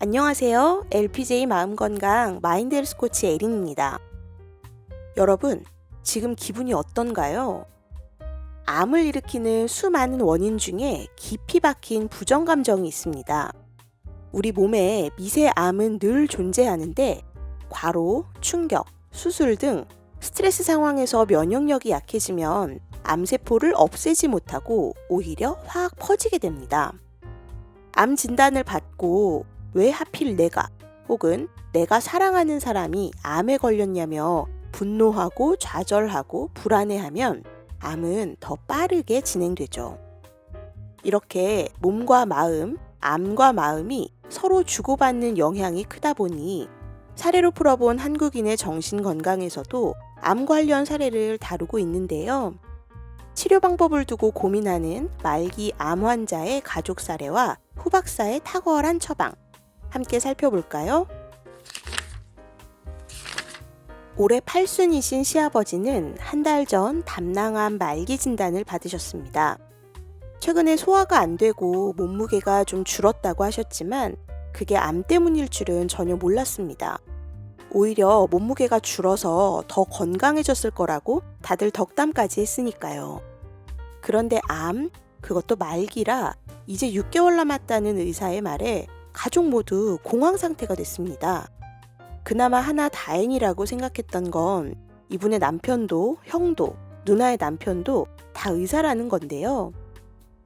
안녕하세요. LPJ 마음건강 마인드헬스 코치 에린입니다. 여러분, 지금 기분이 어떤가요? 암을 일으키는 수많은 원인 중에 깊이 박힌 부정감정이 있습니다. 우리 몸에 미세암은 늘 존재하는데 과로, 충격, 수술 등 스트레스 상황에서 면역력이 약해지면 암세포를 없애지 못하고 오히려 확 퍼지게 됩니다. 암 진단을 받고 왜 하필 내가 혹은 내가 사랑하는 사람이 암에 걸렸냐며 분노하고 좌절하고 불안해하면 암은 더 빠르게 진행되죠. 이렇게 몸과 마음, 암과 마음이 서로 주고받는 영향이 크다 보니 사례로 풀어본 한국인의 정신건강에서도 암 관련 사례를 다루고 있는데요. 치료 방법을 두고 고민하는 말기 암 환자의 가족 사례와 후박사의 탁월한 처방, 함께 살펴볼까요? 올해 8순이신 시아버지는 한 달 전 담낭암 말기 진단을 받으셨습니다. 최근에 소화가 안 되고 몸무게가 좀 줄었다고 하셨지만 그게 암 때문일 줄은 전혀 몰랐습니다. 오히려 몸무게가 줄어서 더 건강해졌을 거라고 다들 덕담까지 했으니까요. 그런데 암, 그것도 말기라 이제 6개월 남았다는 의사의 말에 가족 모두 공황 상태가 됐습니다. 그나마 하나 다행이라고 생각했던 건 이분의 남편도 형도 누나의 남편도 다 의사라는 건데요.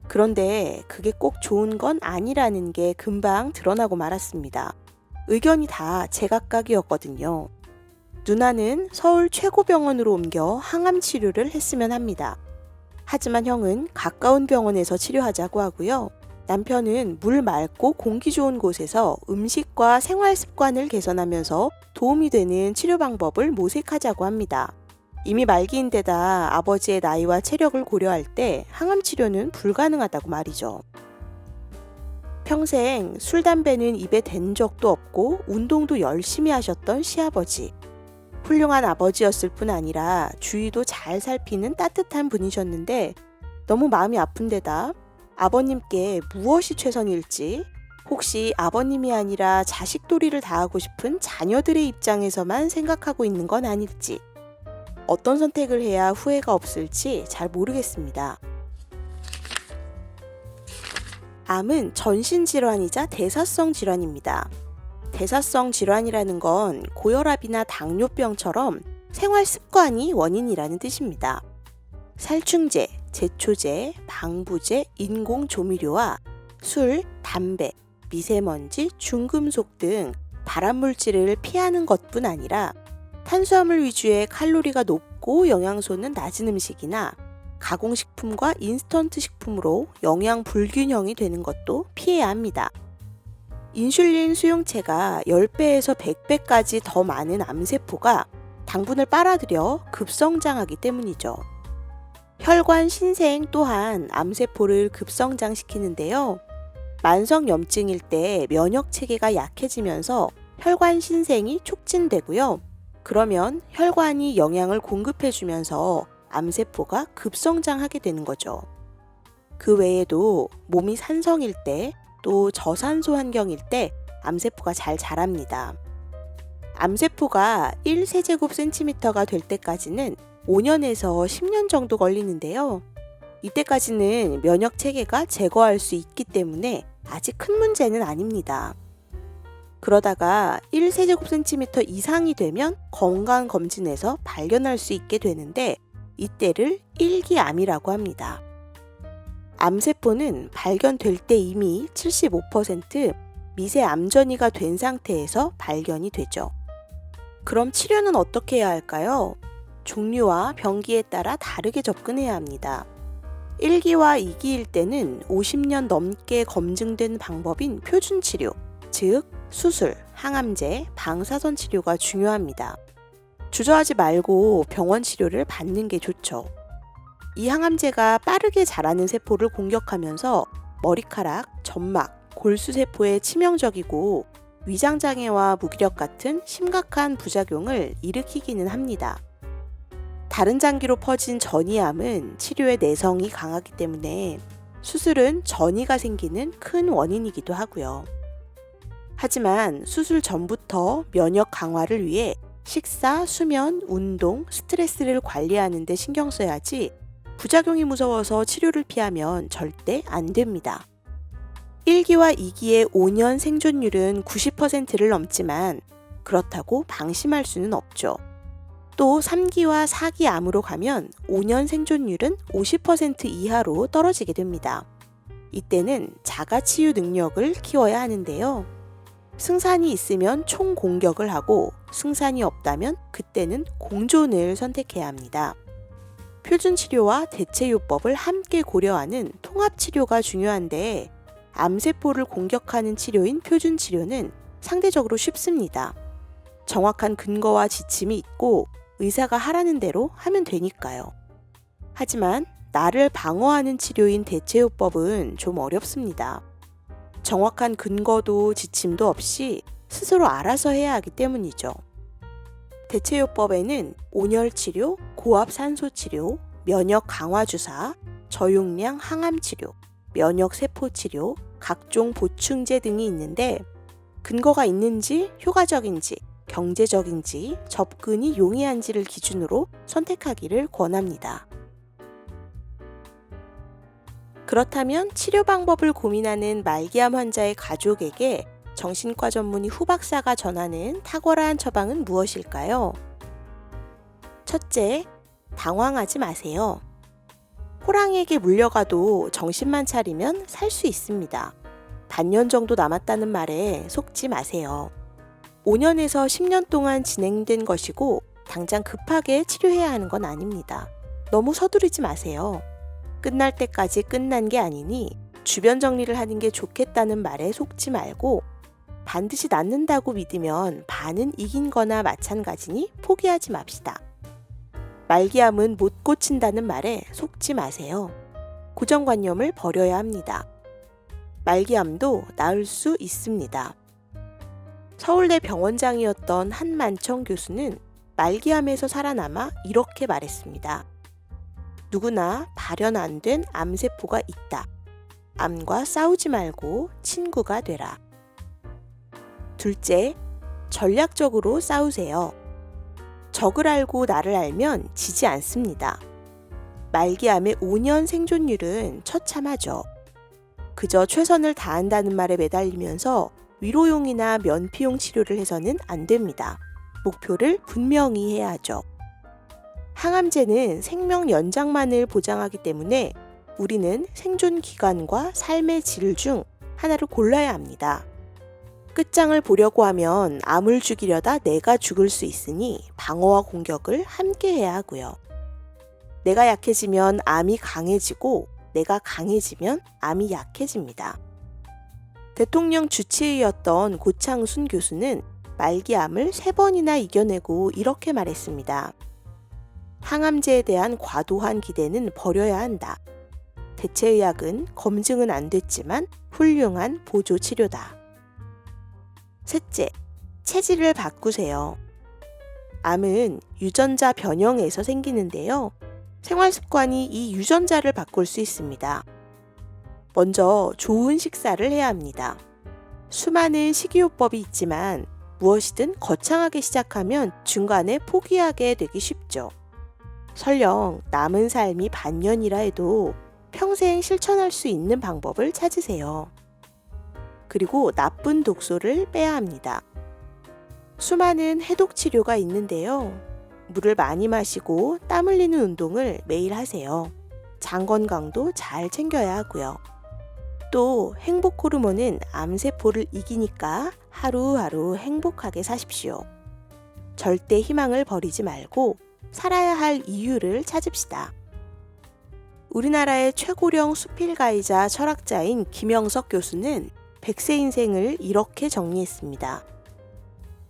그런데 그게 꼭 좋은 건 아니라는 게 금방 드러나고 말았습니다. 의견이 다 제각각이었거든요. 누나는 서울 최고병원으로 옮겨 항암 치료를 했으면 합니다. 하지만 형은 가까운 병원에서 치료하자고 하고요. 남편은 물 맑고 공기 좋은 곳에서 음식과 생활 습관을 개선하면서 도움이 되는 치료 방법을 모색하자고 합니다. 이미 말기인데다 아버지의 나이와 체력을 고려할 때 항암 치료는 불가능하다고 말이죠. 평생 술, 담배는 입에 댄 적도 없고 운동도 열심히 하셨던 시아버지. 훌륭한 아버지였을 뿐 아니라 주위도 잘 살피는 따뜻한 분이셨는데 너무 마음이 아픈 데다 아버님께 무엇이 최선일지, 혹시 아버님이 아니라 자식 도리를 다하고 싶은 자녀들의 입장에서만 생각하고 있는 건 아닐지, 어떤 선택을 해야 후회가 없을지 잘 모르겠습니다. 암은 전신질환이자 대사성 질환입니다. 대사성 질환이라는 건 고혈압이나 당뇨병처럼 생활 습관이 원인이라는 뜻입니다. 살충제, 제초제, 방부제, 인공조미료와 술, 담배, 미세먼지, 중금속 등 발암물질을 피하는 것뿐 아니라 탄수화물 위주의 칼로리가 높고 영양소는 낮은 음식이나 가공식품과 인스턴트 식품으로 영양 불균형이 되는 것도 피해야 합니다. 인슐린 수용체가 10배에서 100배까지 더 많은 암세포가 당분을 빨아들여 급성장하기 때문이죠. 혈관 신생 또한 암세포를 급성장시키는데요. 만성염증일 때 면역체계가 약해지면서 혈관 신생이 촉진되고요. 그러면 혈관이 영양을 공급해주면서 암세포가 급성장하게 되는 거죠. 그 외에도 몸이 산성일 때 또 저산소 환경일 때 암세포가 잘 자랍니다. 암세포가 1세제곱센티미터가 될 때까지는 5년에서 10년 정도 걸리는데요. 이때까지는 면역체계가 제거할 수 있기 때문에 아직 큰 문제는 아닙니다. 그러다가 1세제곱센티미터 이상이 되면 건강검진에서 발견할 수 있게 되는데 이때를 1기암이라고 합니다. 암세포는 발견될 때 이미 75% 미세암전이가 된 상태에서 발견이 되죠. 그럼 치료는 어떻게 해야 할까요? 종류와 병기에 따라 다르게 접근해야 합니다. 1기와 2기일 때는 50년 넘게 검증된 방법인 표준치료, 즉 수술, 항암제, 방사선 치료가 중요합니다. 주저하지 말고 병원 치료를 받는 게 좋죠. 이 항암제가 빠르게 자라는 세포를 공격하면서 머리카락, 점막, 골수세포에 치명적이고 위장장애와 무기력 같은 심각한 부작용을 일으키기는 합니다. 다른 장기로 퍼진 전이암은 치료에 내성이 강하기 때문에 수술은 전이가 생기는 큰 원인이기도 하고요. 하지만 수술 전부터 면역 강화를 위해 식사, 수면, 운동, 스트레스를 관리하는 데 신경 써야지 부작용이 무서워서 치료를 피하면 절대 안 됩니다. 1기와 2기의 5년 생존율은 90%를 넘지만 그렇다고 방심할 수는 없죠. 또 3기와 4기 암으로 가면 5년 생존율은 50% 이하로 떨어지게 됩니다. 이때는 자가치유 능력을 키워야 하는데요. 승산이 있으면 총 공격을 하고 승산이 없다면 그때는 공존을 선택해야 합니다. 표준치료와 대체요법을 함께 고려하는 통합치료가 중요한데 암세포를 공격하는 치료인 표준치료는 상대적으로 쉽습니다. 정확한 근거와 지침이 있고 의사가 하라는 대로 하면 되니까요. 하지만 나를 방어하는 치료인 대체요법은 좀 어렵습니다. 정확한 근거도 지침도 없이 스스로 알아서 해야 하기 때문이죠. 대체요법에는 온열치료, 고압산소치료, 면역 강화주사, 저용량 항암치료, 면역세포치료, 각종 보충제 등이 있는데 근거가 있는지 효과적인지 경제적인지 접근이 용이한지를 기준으로 선택하기를 권합니다. 그렇다면 치료 방법을 고민하는 말기암 환자의 가족에게 정신과 전문의 후박사가 전하는 탁월한 처방은 무엇일까요? 첫째, 당황하지 마세요. 호랑이에게 물려가도 정신만 차리면 살 수 있습니다. 반년 정도 남았다는 말에 속지 마세요. 5년에서 10년 동안 진행된 것이고 당장 급하게 치료해야 하는 건 아닙니다. 너무 서두르지 마세요. 끝날 때까지 끝난 게 아니니 주변 정리를 하는 게 좋겠다는 말에 속지 말고 반드시 낫는다고 믿으면 반은 이긴 거나 마찬가지니 포기하지 맙시다. 말기암은 못 고친다는 말에 속지 마세요. 고정관념을 버려야 합니다. 말기암도 나을 수 있습니다. 서울대 병원장이었던 한만청 교수는 말기암에서 살아남아 이렇게 말했습니다. 누구나 발현 안 된 암세포가 있다. 암과 싸우지 말고 친구가 되라. 둘째, 전략적으로 싸우세요. 적을 알고 나를 알면 지지 않습니다. 말기암의 5년 생존율은 처참하죠. 그저 최선을 다한다는 말에 매달리면서 위로용이나 면피용 치료를 해서는 안 됩니다. 목표를 분명히 해야 하죠. 항암제는 생명 연장만을 보장하기 때문에 우리는 생존 기간과 삶의 질 중 하나를 골라야 합니다. 끝장을 보려고 하면 암을 죽이려다 내가 죽을 수 있으니 방어와 공격을 함께 해야 하고요. 내가 약해지면 암이 강해지고 내가 강해지면 암이 약해집니다. 대통령 주치의였던 고창순 교수는 말기암을 3번이나 이겨내고 이렇게 말했습니다. 항암제에 대한 과도한 기대는 버려야 한다. 대체의학은 검증은 안 됐지만 훌륭한 보조치료다. 셋째, 체질을 바꾸세요. 암은 유전자 변형에서 생기는데요. 생활습관이 이 유전자를 바꿀 수 있습니다. 먼저 좋은 식사를 해야 합니다. 수많은 식이요법이 있지만 무엇이든 거창하게 시작하면 중간에 포기하게 되기 쉽죠. 설령 남은 삶이 반년이라 해도 평생 실천할 수 있는 방법을 찾으세요. 그리고 나쁜 독소를 빼야 합니다. 수많은 해독 치료가 있는데요. 물을 많이 마시고 땀 흘리는 운동을 매일 하세요. 장 건강도 잘 챙겨야 하고요. 또 행복 호르몬은 암세포를 이기니까 하루하루 행복하게 사십시오. 절대 희망을 버리지 말고 살아야 할 이유를 찾읍시다. 우리나라의 최고령 수필가이자 철학자인 김영석 교수는 100세 인생을 이렇게 정리했습니다.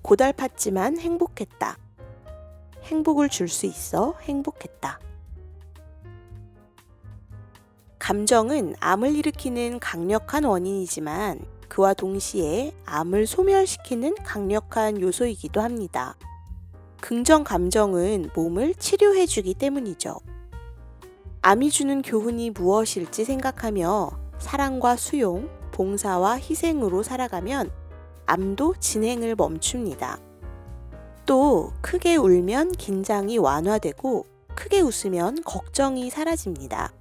고달팠지만 행복했다. 행복을 줄 수 있어 행복했다. 감정은 암을 일으키는 강력한 원인이지만 그와 동시에 암을 소멸시키는 강력한 요소이기도 합니다. 긍정 감정은 몸을 치료해주기 때문이죠. 암이 주는 교훈이 무엇일지 생각하며 사랑과 수용, 봉사와 희생으로 살아가면 암도 진행을 멈춥니다. 또 크게 울면 긴장이 완화되고 크게 웃으면 걱정이 사라집니다.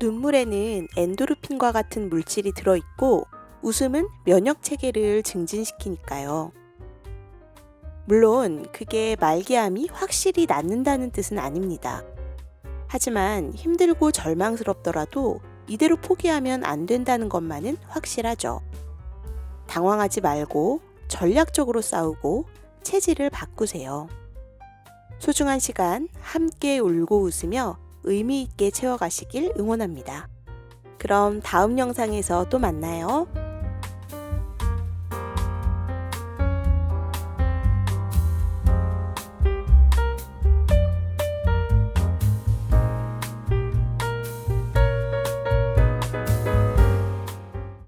눈물에는 엔도르핀과 같은 물질이 들어있고 웃음은 면역 체계를 증진시키니까요. 물론 그게 말기암이 확실히 낫는다는 뜻은 아닙니다. 하지만 힘들고 절망스럽더라도 이대로 포기하면 안 된다는 것만은 확실하죠. 당황하지 말고 전략적으로 싸우고 체질을 바꾸세요. 소중한 시간 함께 울고 웃으며 의미 있게 채워가시길 응원합니다. 그럼 다음 영상에서 또 만나요.